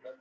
Oke,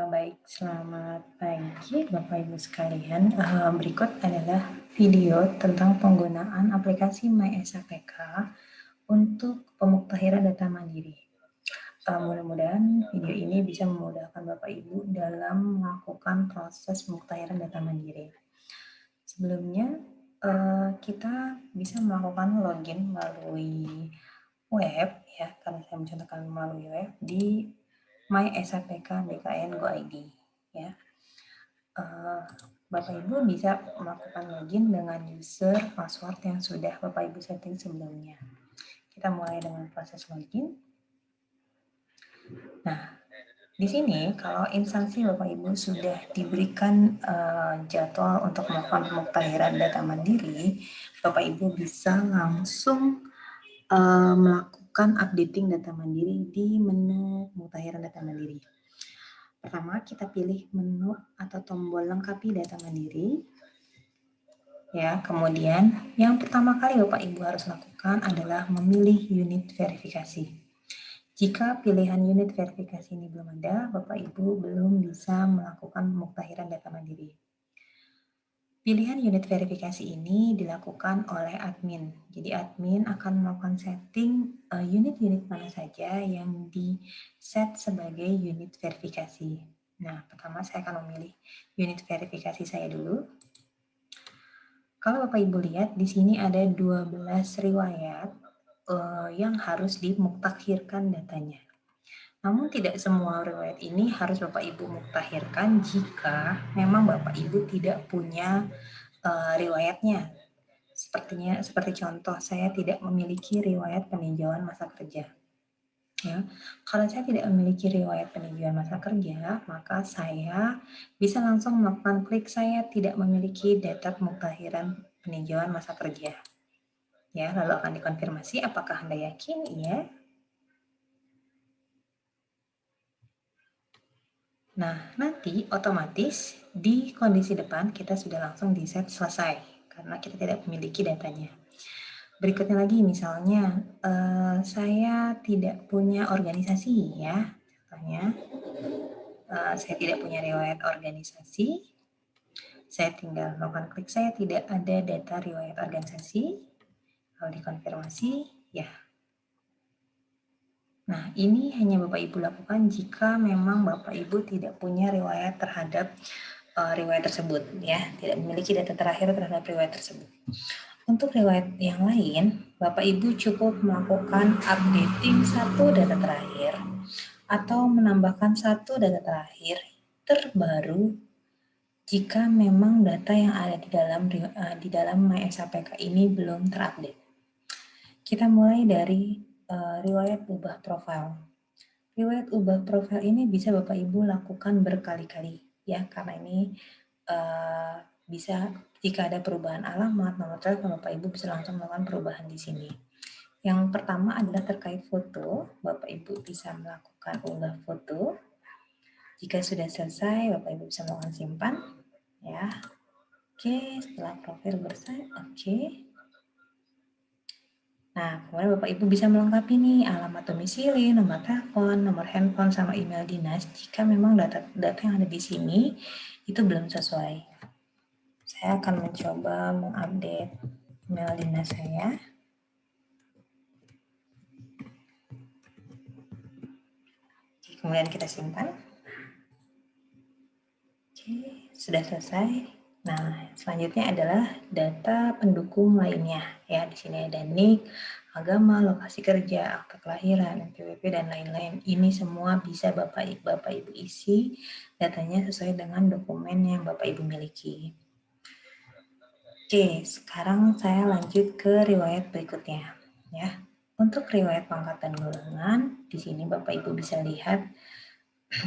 baik. Selamat pagi Bapak Ibu sekalian. Berikut adalah video tentang penggunaan aplikasi MySAPK untuk pemuktahiran data mandiri. Mudah-mudahan video ini bisa memudahkan Bapak Ibu dalam melakukan proses pemuktahiran data mandiri. Sebelumnya, kita bisa melakukan login melalui web, ya, karena saya mencontohkan melalui web di MySAPK BKN Go ID, ya. Bapak Ibu bisa melakukan login dengan user password yang sudah Bapak Ibu setting sebelumnya. Kita mulai dengan proses login. Nah, di sini kalau instansi Bapak Ibu sudah diberikan jadwal untuk melakukan pemuktahiran data mandiri, Bapak Ibu bisa langsung melakukan updating data mandiri di menu pemuktahiran data mandiri. Pertama, kita pilih menu atau tombol lengkapi data mandiri. Ya, kemudian yang pertama kali Bapak Ibu harus lakukan adalah memilih unit verifikasi. Jika pilihan unit verifikasi ini belum ada, Bapak Ibu belum bisa melakukan pemuktahiran data mandiri. Pilihan unit verifikasi ini dilakukan oleh admin. Jadi admin akan melakukan setting unit-unit mana saja yang di-set sebagai unit verifikasi. Nah, pertama saya akan memilih unit verifikasi saya dulu. Kalau Bapak Ibu lihat, di sini ada 12 riwayat yang harus dimuktakhirkan datanya. Namun tidak semua riwayat ini harus Bapak Ibu muktahirkan jika memang Bapak Ibu tidak punya riwayatnya. Seperti contoh, saya tidak memiliki riwayat peninjauan masa kerja. Ya, kalau saya tidak memiliki riwayat peninjauan masa kerja, maka saya bisa langsung melakukan klik saya tidak memiliki data pemuktahiran peninjauan masa kerja. Ya, lalu akan dikonfirmasi apakah Anda yakin? Iya. Nah, nanti otomatis di kondisi depan kita sudah langsung di set selesai karena kita tidak memiliki datanya. Berikutnya lagi misalnya saya tidak punya organisasi, ya, contohnya saya tidak punya riwayat organisasi, saya tinggal melakukan klik saya tidak ada data riwayat organisasi, lalu dikonfirmasi, ya. Nah, ini hanya Bapak Ibu lakukan jika memang Bapak Ibu tidak punya riwayat terhadap riwayat tersebut, ya, tidak memiliki data terakhir terhadap riwayat tersebut. Untuk riwayat yang lain, Bapak Ibu cukup melakukan updating satu data terakhir atau menambahkan satu data terakhir terbaru jika memang data yang ada di dalam MySAPK ini belum terupdate. Kita mulai dari riwayat ubah profil. Riwayat ubah profil ini bisa Bapak Ibu lakukan berkali-kali, ya, karena ini bisa jika ada perubahan alamat, nomor telepon, Bapak Ibu bisa langsung melakukan perubahan di sini. Yang pertama adalah terkait foto, Bapak Ibu bisa melakukan unggah foto. Jika sudah selesai, Bapak Ibu bisa melakukan simpan, ya. Oke, setelah profil bersih, oke. Nah, kemudian Bapak Ibu bisa melengkapi nih alamat domisili, nomor telepon, nomor handphone, sama email dinas jika memang data yang ada di sini itu belum sesuai. Saya akan mencoba mengupdate email dinas saya. Kemudian kita simpan. Oke, sudah selesai. Nah, selanjutnya adalah data pendukung lainnya. Ya, di sini ada NIK, agama, lokasi kerja, akta kelahiran, NPWP, dan lain-lain. Ini semua bisa Bapak Ibu isi datanya sesuai dengan dokumen yang Bapak Ibu miliki. Oke, sekarang saya lanjut ke riwayat berikutnya. Ya, untuk riwayat pangkat dan golongan, di sini Bapak Ibu bisa lihat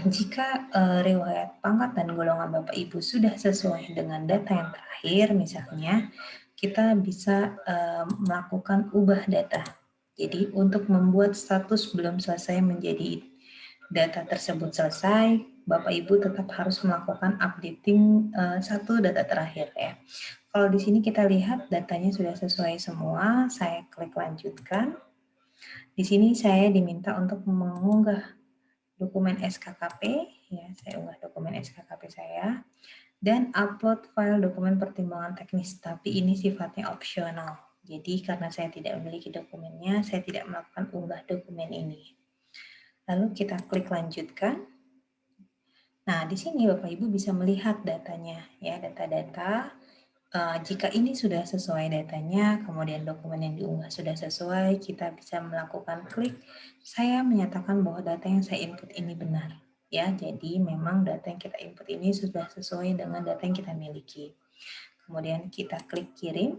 jika riwayat pangkat dan golongan Bapak Ibu sudah sesuai dengan data yang terakhir, misalnya kita bisa melakukan ubah data. Jadi untuk membuat status belum selesai menjadi data tersebut selesai, Bapak Ibu tetap harus melakukan updating satu data terakhir ya. Kalau di sini kita lihat datanya sudah sesuai semua, saya klik lanjutkan. Di sini saya diminta untuk mengunggah dokumen SKKP, ya saya unggah dokumen SKKP saya, dan upload file dokumen pertimbangan teknis, tapi ini sifatnya opsional. Jadi karena saya tidak memiliki dokumennya, saya tidak melakukan unggah dokumen ini. Lalu kita klik lanjutkan. Nah, di sini Bapak Ibu bisa melihat datanya, ya data-data. Jika ini sudah sesuai datanya, kemudian dokumen yang diunggah sudah sesuai, kita bisa melakukan klik. Saya menyatakan bahwa data yang saya input ini benar. Ya, jadi memang data yang kita input ini sudah sesuai dengan data yang kita miliki. Kemudian kita klik kirim.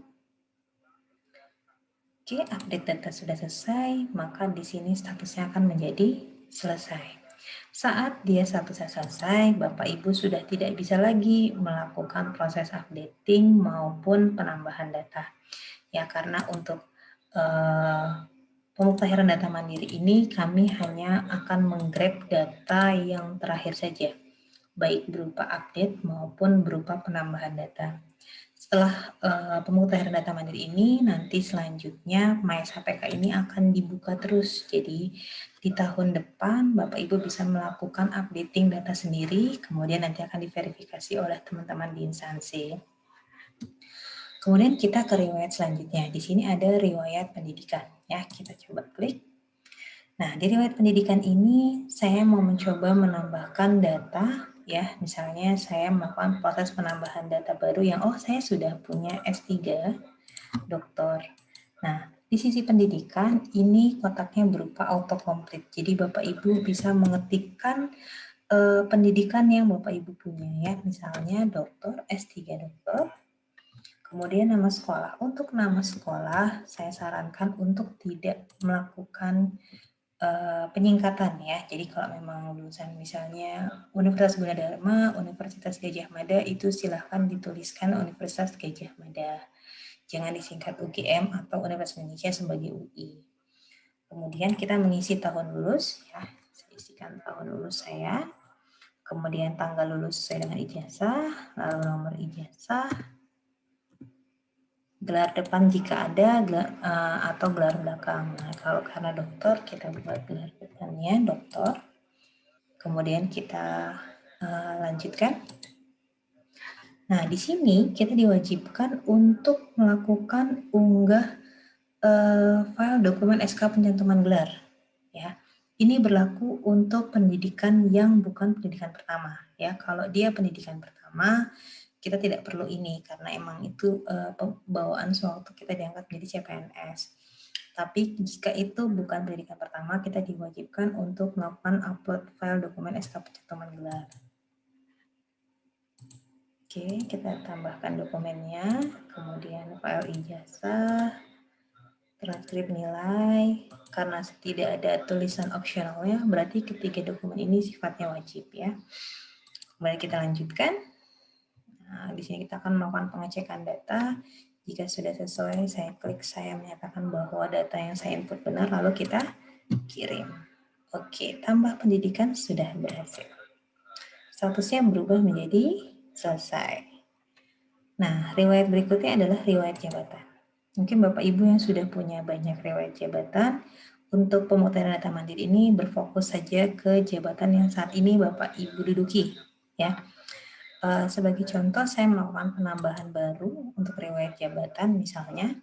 Oke, update data sudah selesai, maka di sini statusnya akan menjadi selesai. Saat dia statusnya selesai, Bapak Ibu sudah tidak bisa lagi melakukan proses updating maupun penambahan data. Ya, karena untuk pemutahiran data mandiri ini kami hanya akan menggrab data yang terakhir saja, baik berupa update maupun berupa penambahan data. Setelah pemutahiran data mandiri ini, nanti selanjutnya MySHPK ini akan dibuka terus. Jadi di tahun depan Bapak Ibu bisa melakukan updating data sendiri, kemudian nanti akan diverifikasi oleh teman-teman di instansi. Kemudian kita ke riwayat selanjutnya. Di sini ada riwayat pendidikan. Ya, kita coba klik. Nah, di riwayat pendidikan ini saya mau mencoba menambahkan data, ya. Misalnya saya melakukan proses penambahan data baru yang saya sudah punya S3 doktor. Nah, di sisi pendidikan ini kotaknya berupa autocomplete. Jadi Bapak Ibu bisa mengetikkan pendidikan yang Bapak Ibu punya ya. Misalnya doktor, S3 doktor. Kemudian nama sekolah. Untuk nama sekolah saya sarankan untuk tidak melakukan penyingkatan ya. Jadi kalau memang lulusan misalnya Universitas Gunadarma, Universitas Gadjah Mada, itu silahkan dituliskan Universitas Gadjah Mada. Jangan disingkat UGM atau Universitas Indonesia sebagai UI. Kemudian kita mengisi tahun lulus ya. Saya isikan tahun lulus saya. Kemudian tanggal lulus sesuai dengan ijazah, lalu nomor ijazah, gelar depan jika ada, atau gelar belakang. Nah, kalau karena dokter, kita buat gelar depannya dokter. Kemudian kita lanjutkan. Nah, di sini kita diwajibkan untuk melakukan unggah file dokumen SK pencantuman gelar. Ya, ini berlaku untuk pendidikan yang bukan pendidikan pertama. Ya, kalau dia pendidikan pertama, kita tidak perlu ini karena emang itu bawaan sewaktu kita diangkat menjadi CPNS. Tapi jika itu bukan pendidikan pertama, kita diwajibkan untuk melakukan upload file dokumen SK pencantuman gelar. Oke, kita tambahkan dokumennya, kemudian file ijazah, transkrip nilai, karena tidak ada tulisan opsionalnya, berarti ketiga dokumen ini sifatnya wajib ya. Kemudian kita lanjutkan. Nah, di sini kita akan melakukan pengecekan data. Jika sudah sesuai, saya klik, saya menyatakan bahwa data yang saya input benar, lalu kita kirim. Oke, tambah pendidikan sudah berhasil. Statusnya berubah menjadi selesai. Nah, riwayat berikutnya adalah riwayat jabatan. Mungkin Bapak Ibu yang sudah punya banyak riwayat jabatan, untuk pemutahiran data mandiri ini berfokus saja ke jabatan yang saat ini Bapak Ibu duduki. Ya, sebagai contoh saya melakukan penambahan baru untuk riwayat jabatan misalnya.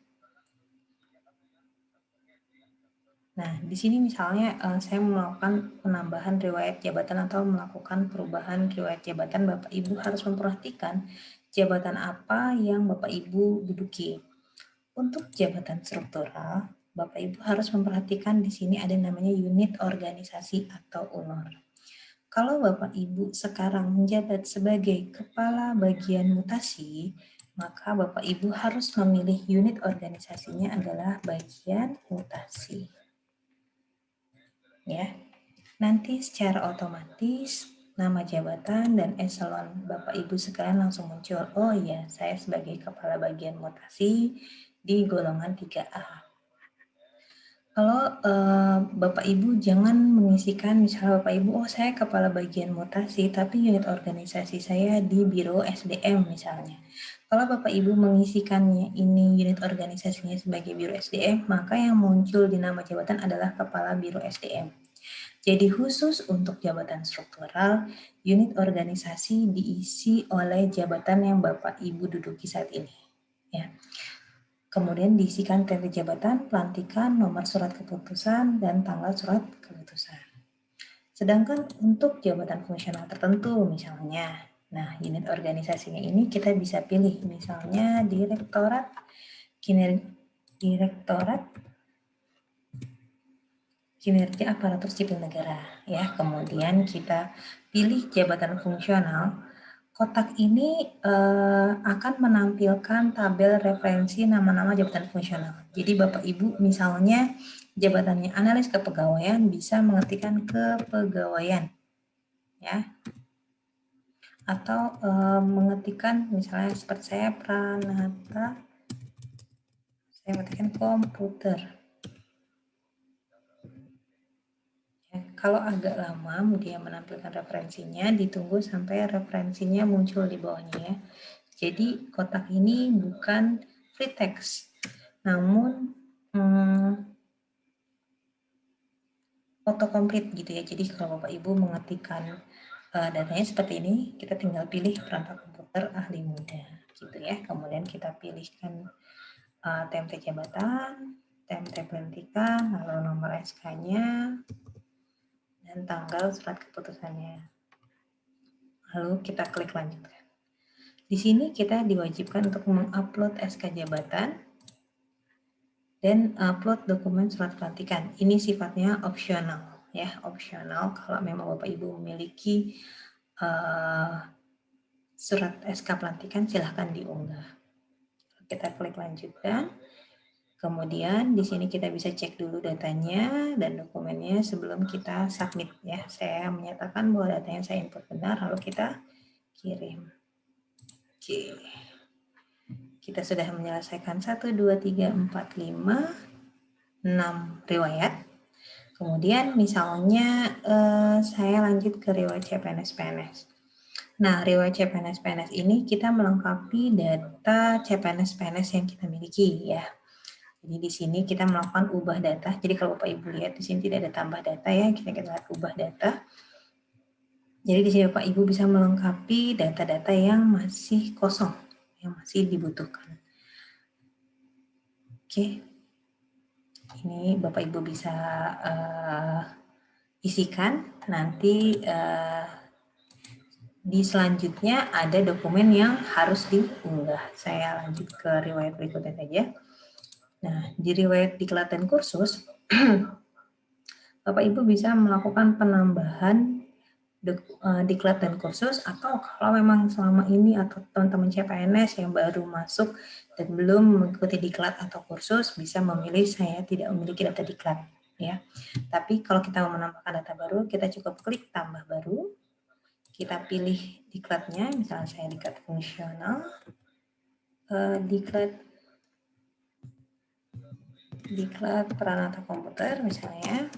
Nah, di sini misalnya saya melakukan penambahan riwayat jabatan atau melakukan perubahan riwayat jabatan, Bapak Ibu harus memperhatikan jabatan apa yang Bapak Ibu duduki. Untuk jabatan struktural, Bapak Ibu harus memperhatikan di sini ada namanya unit organisasi atau UNOR. Kalau Bapak Ibu sekarang menjabat sebagai kepala bagian mutasi, maka Bapak Ibu harus memilih unit organisasinya adalah bagian mutasi. Ya, nanti secara otomatis nama jabatan dan eselon Bapak Ibu sekalian langsung muncul. Oh ya, saya sebagai kepala bagian mutasi di golongan 3A. Kalau Bapak Ibu jangan mengisikan, misalnya Bapak Ibu, oh saya kepala bagian mutasi, tapi unit organisasi saya di Biro SDM misalnya. Kalau Bapak Ibu mengisikannya ini unit organisasinya sebagai Biro SDM, maka yang muncul di nama jabatan adalah Kepala Biro SDM. Jadi khusus untuk jabatan struktural, unit organisasi diisi oleh jabatan yang Bapak Ibu duduki saat ini. Ya. Kemudian diisikan tanda jabatan, pelantikan, nomor surat keputusan, dan tanggal surat keputusan. Sedangkan untuk jabatan fungsional tertentu misalnya, nah unit organisasinya ini kita bisa pilih misalnya direktorat kinerja aparatur sipil negara ya. Kemudian kita pilih jabatan fungsional. Kotak ini akan menampilkan tabel referensi nama-nama jabatan fungsional. Jadi Bapak Ibu misalnya jabatannya analis kepegawaian bisa mengetikkan kepegawaian ya. Atau mengetikkan misalnya seperti saya Pranata, saya mengetikkan komputer. Kalau agak lama dia menampilkan referensinya, ditunggu sampai referensinya muncul di bawahnya ya. Jadi kotak ini bukan free text, namun autocomplete gitu ya. Jadi kalau Bapak Ibu mengetikkan datanya seperti ini, kita tinggal pilih perangkat komputer ahli muda gitu ya. Kemudian kita pilihkan TMT jabatan, TMT pelantikan, lalu nomor SK-nya, dan tanggal surat keputusannya. Lalu kita klik lanjutkan. Di sini kita diwajibkan untuk mengupload SK jabatan dan upload dokumen surat pelantikan. Ini sifatnya opsional ya, opsional kalau memang Bapak Ibu memiliki surat SK pelantikan silahkan diunggah. Kita klik lanjutkan. Kemudian di sini kita bisa cek dulu datanya dan dokumennya sebelum kita submit ya. Saya menyatakan bahwa datanya saya input benar, lalu kita kirim. Oke. Kita sudah menyelesaikan 1, 2, 3, 4, 5, 6 riwayat. Kemudian misalnya saya lanjut ke riwayat CPNS-PNS. Nah, riwayat CPNS-PNS ini kita melengkapi data CPNS-PNS yang kita miliki ya. Jadi di sini kita melakukan ubah data. Jadi kalau Bapak Ibu lihat di sini tidak ada tambah data ya, kita lihat ubah data. Jadi di sini Bapak Ibu bisa melengkapi data-data yang masih kosong, yang masih dibutuhkan. Oke. Ini Bapak Ibu bisa isikan. Nanti di selanjutnya ada dokumen yang harus diunggah. Saya lanjut ke riwayat berikutnya saja. Nah, di riwayat diklat dan kursus, Bapak Ibu bisa melakukan penambahan diklat dan kursus, atau kalau memang selama ini atau teman-teman CPNS yang baru masuk dan belum mengikuti diklat atau kursus, bisa memilih saya tidak memiliki data diklat ya. Tapi kalau kita mau menambahkan data baru, kita cukup klik tambah baru. Kita pilih diklatnya, misalnya saya diklat fungsional, diklat Pranata Komputer misalnya,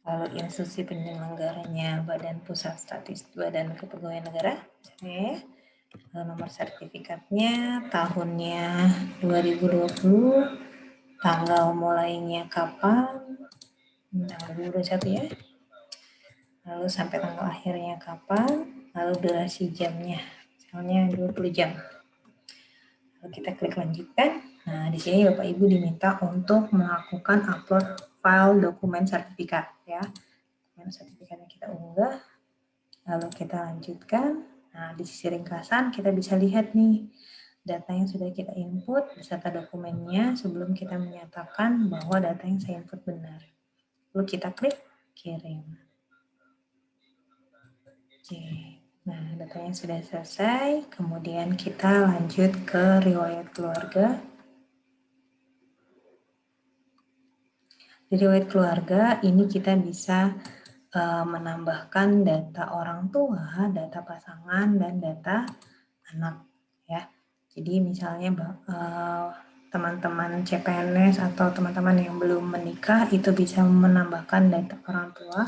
lalu institusi penyelenggaranya Badan Pusat Statistik Badan Kepegawaian Negara, misalnya, lalu nomor sertifikatnya, tahunnya 2020, tanggal mulainya kapan, tanggal 2021 ya, lalu sampai tanggal akhirnya kapan, lalu durasi jamnya, misalnya 20 jam. Lalu kita klik lanjutkan. Nah, di sini Bapak Ibu diminta untuk melakukan upload file dokumen sertifikat ya. Dokumen sertifikatnya kita unggah. Lalu kita lanjutkan. Nah, di sisi ringkasan kita bisa lihat nih data yang sudah kita input beserta dokumennya sebelum kita menyatakan bahwa data yang saya input benar. Lalu kita klik kirim. Oke. Nah, datanya sudah selesai. Kemudian kita lanjut ke riwayat keluarga. Di riwayat keluarga ini kita bisa menambahkan data orang tua, data pasangan, dan data anak ya. Jadi misalnya teman-teman CPNS atau teman-teman yang belum menikah itu bisa menambahkan data orang tua.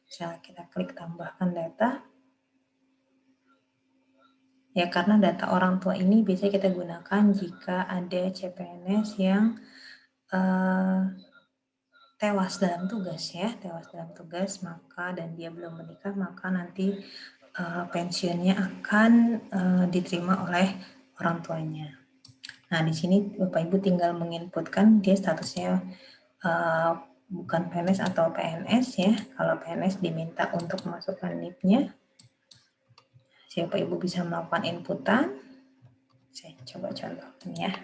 Misalnya kita klik tambahkan data. Ya, karena data orang tua ini biasanya kita gunakan jika ada CPNS yang tewas dalam tugas ya, maka dan dia belum menikah, maka nanti pensiunnya akan diterima oleh orang tuanya. Nah, di sini Bapak Ibu tinggal menginputkan dia statusnya bukan PNS atau PNS ya. Kalau PNS diminta untuk memasukkan NIP-nya. Bapak Ibu bisa melakukan inputan. Saya coba contohkan ya.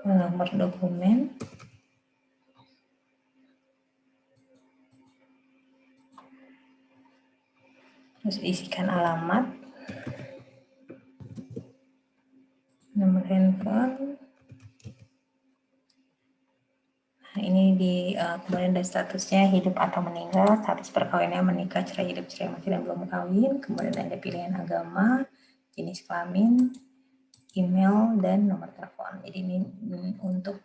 Nomor dokumen. Terus isikan alamat, nomor handphone. Nah, ini kemudian ada statusnya hidup atau meninggal, status perkawinannya menikah, cerai, hidup, cerai mati, dan belum kawin. Kemudian ada pilihan agama, jenis kelamin, email, dan nomor telepon. Jadi ini untuk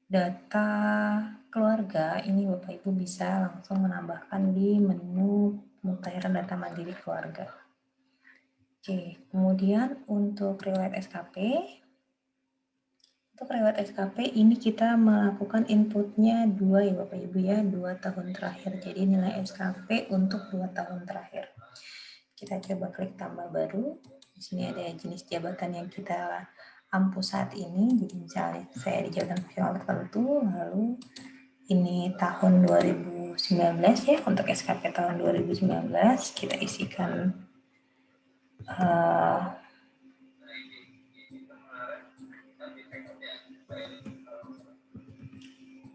data keluarga, ini Bapak Ibu bisa langsung menambahkan di menu pemutahiran data mandiri keluarga. Oke, kemudian untuk riwayat SKP, ini kita melakukan inputnya 2 ya Bapak Ibu ya, 2 tahun terakhir. Jadi nilai SKP untuk 2 tahun terakhir. Kita coba klik tambah baru. Di sini ada jenis jabatan yang kita ampu saat ini. Jadi misalnya saya di jabatan profesional tertentu, lalu ini tahun 2019 ya, untuk SKP tahun 2019 kita isikan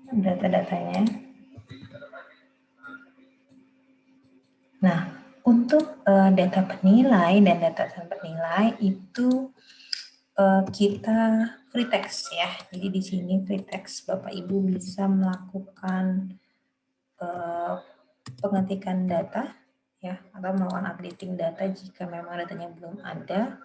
data-datanya. Nah, untuk data penilai dan data penilai itu kita free text ya. Jadi di sini free text Bapak Ibu bisa melakukan pengetikan data ya, atau melakukan updating data jika memang datanya belum ada.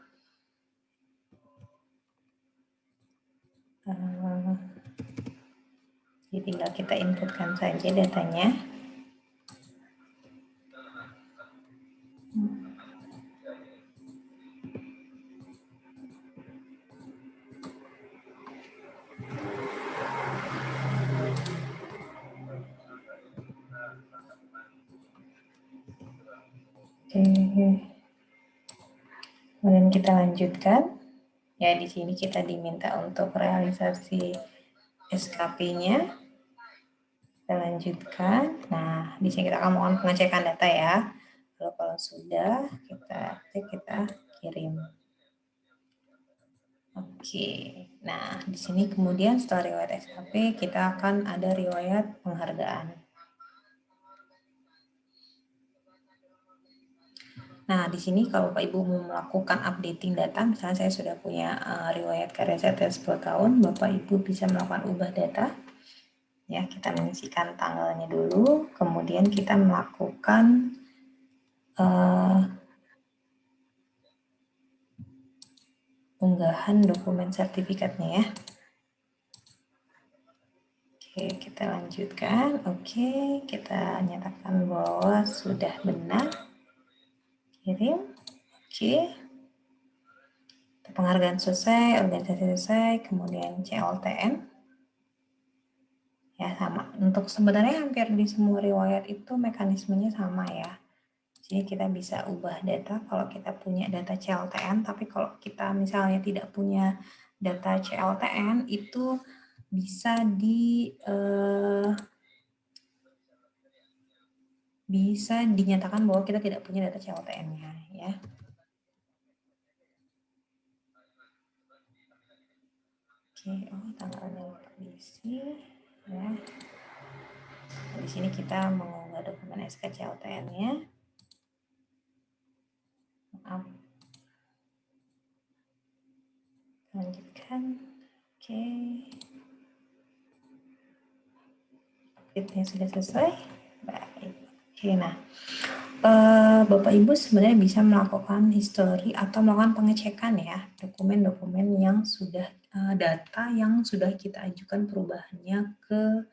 Jadi tinggal kita inputkan saja datanya. Kemudian kita lanjutkan. Ya, di sini kita diminta untuk realisasi SKP-nya. Kita lanjutkan. Nah, di sini kita akan melakukan pengecekan data ya. Lalu kalau sudah, kita kirim. Oke. Nah, di sini kemudian setelah riwayat SKP, kita akan ada riwayat penghargaan. Nah, di sini kalau Bapak Ibu mau melakukan updating data, misalnya saya sudah punya riwayat karya saya 10 tahun, Bapak Ibu bisa melakukan ubah data. Ya, kita mengisikan tanggalnya dulu, kemudian kita melakukan unggahan dokumen sertifikatnya ya. Oke, kita lanjutkan. Oke, kita nyatakan bahwa sudah benar. Kirim. Oke. Penghargaan selesai, organisasi selesai, kemudian CLTN. Ya, sama. Untuk sebenarnya hampir di semua riwayat itu mekanismenya sama ya. Jadi kita bisa ubah data kalau kita punya data CLTN, tapi kalau kita misalnya tidak punya data CLTN itu bisa dinyatakan bahwa kita tidak punya data CLTN-nya ya. Oke, tanggalnya diisi ya. Di sini kita mengunggah dokumen SK CLTN-nya. Maaf. lanjutkan. Oke. Update-nya sudah selesai. Baik. Oke, nah. Bapak Ibu sebenarnya bisa melakukan history atau melakukan pengecekan ya dokumen-dokumen yang sudah data yang sudah kita ajukan perubahannya ke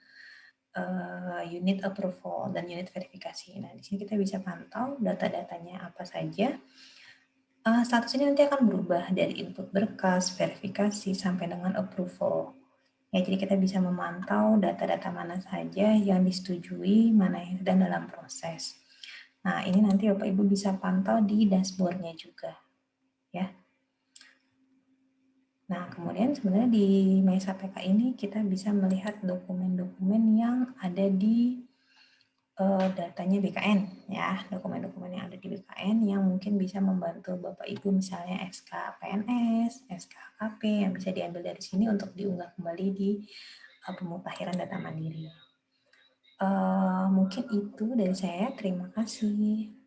unit approval dan unit verifikasi. Nah, di sini kita bisa pantau data-datanya apa saja. Status ini nanti akan berubah dari input berkas, verifikasi, sampai dengan approval. Ya, jadi kita bisa memantau data-data mana saja yang disetujui, mana yang sedang dalam proses. Nah, ini nanti Bapak Ibu bisa pantau di dashboard-nya juga. Ya. Nah, kemudian sebenarnya di Mesa PK ini kita bisa melihat dokumen-dokumen yang ada di datanya BKN ya, dokumen-dokumen yang ada di BKN yang mungkin bisa membantu Bapak Ibu misalnya SK PNS, SK KP yang bisa diambil dari sini untuk diunggah kembali di pemutahiran data mandiri. Mungkin itu dari saya. Terima kasih.